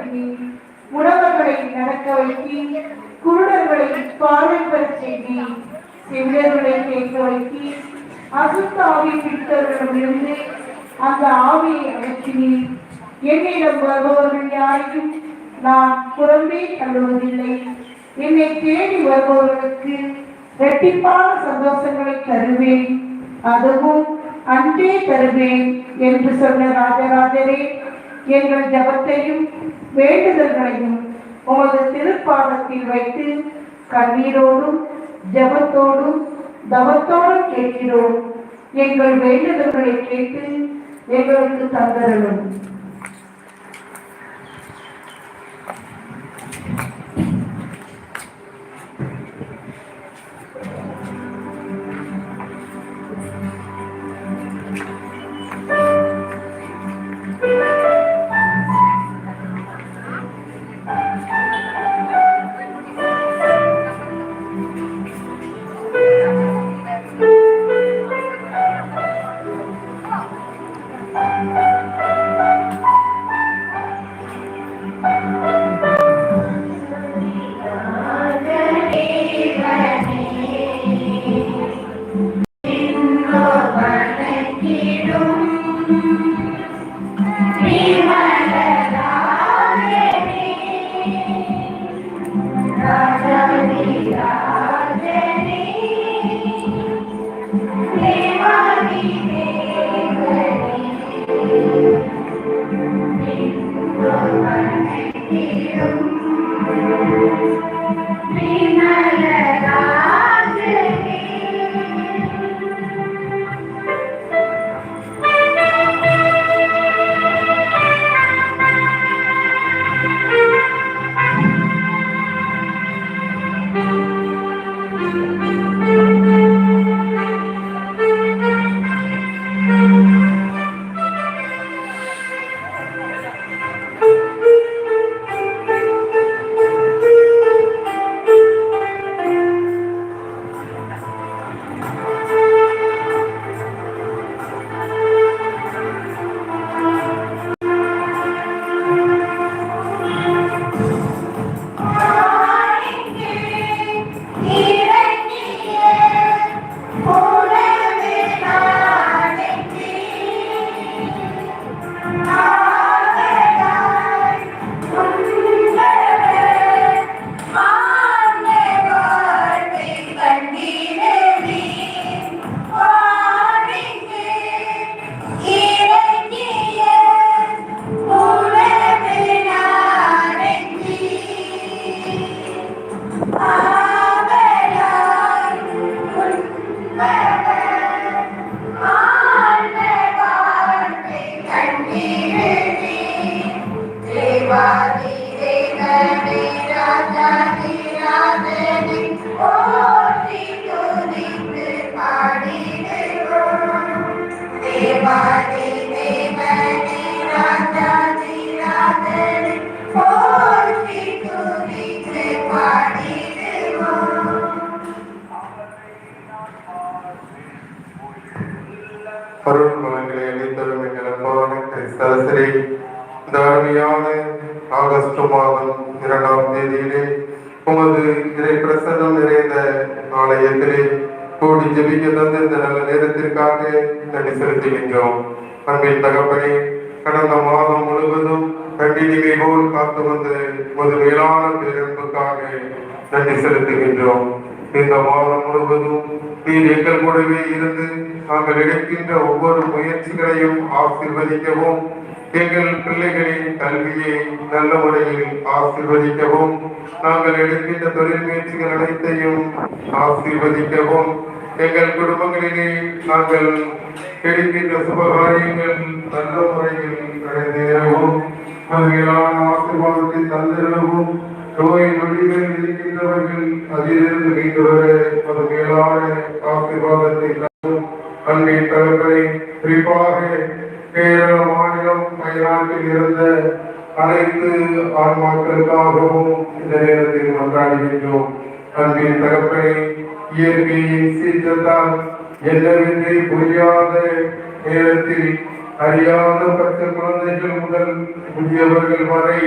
பண்ணி உழவர்களை நடக்க வைக்கி குருடர்களை பார்வை பெறச் செய்தி செவிடர்களை கேட்க வைக்கி அசுத்த ஆவி பிடித்தவர்களிடமிருந்து அந்த ஆவியை அகற்றினீர். என்னிடம் வருபவர்கள் யாரையும் நான் புறம்பே தள்ளுவதில்லை. என்னை தேடி வருபவர்களுக்கு இரட்டிப்பான சந்தோஷங்களை தருவேன், அதுவும் அன்றே தருவேன் என்று சொன்ன ராஜராஜரே, எங்கள் ஜபத்தையும் வேண்டுதல்களையும் உமது திருப்பாதத்தில் வைத்து கண்ணீரோடும் ஜபத்தோடும் தவத்தோடும் கேட்கிறோம். எங்கள் வேண்டுதல்களை கேட்டு எங்களுக்கு தந்தரலும். ஆகஸ்ட் மாதம் 2ஆம் தேதியிலே உமது இறை பிரசன்னம் நிறைந்த ஆலயத்திலே கூடி ஜெபிக்க தந்த இந்த நல்ல நேரத்திற்காக நன்றி செலுத்துகின்றோம். அன்பின் தகப்பனே, கடந்த மாதம் முழுவதும் கண்டினிகை போல் காத்து வந்த உமது மேலான பேரன்புக்காக நன்றி செலுத்துகின்றோம். இந்த மாதம் முழுவதும் நீர் எங்கள் கூடவே இருந்து நாங்கள் எடுக்கின்ற ஒவ்வொரு முயற்சிகளையும் ஆசீர்வதிக்கவும், எங்கள் பிள்ளைகளின் கல்வியை நல்ல முறையில் ஆசீர்வதிக்கவும், நாங்கள் எடுக்கின்ற தொழில் முயற்சிகள் அனைத்தையும் ஆசீர்வதிக்கவும், எங்கள் குடும்பங்களிலே நாங்கள் எடுக்கின்ற சுபகாரியங்கள் நல்ல முறையில் நிறைவேறவும், மேலான ஆசீர்வாதத்தை தந்திரவும், நோய் நொடிகள் இருக்கின்றவர்கள் அதிலிருந்து மீண்டு வர அது மேலான ஆசீர்வாதத்தை தரும். அன்பின் தகப்பனை, குறிப்பாக கேரள மாநிலம் அயல்நாட்டில் இருந்த அனைத்து ஆன்மாக்களுக்காகவும் இந்த நேரத்தில் கொண்டாடுகின்றோம். அன்பின் தகப்பனை, இயற்கையின் சீற்றத்தால் என்னவென்றே புரியாத நேரத்தில் அறியாத பச்சை குழந்தைகள் முதல் முதியவர்கள் வரை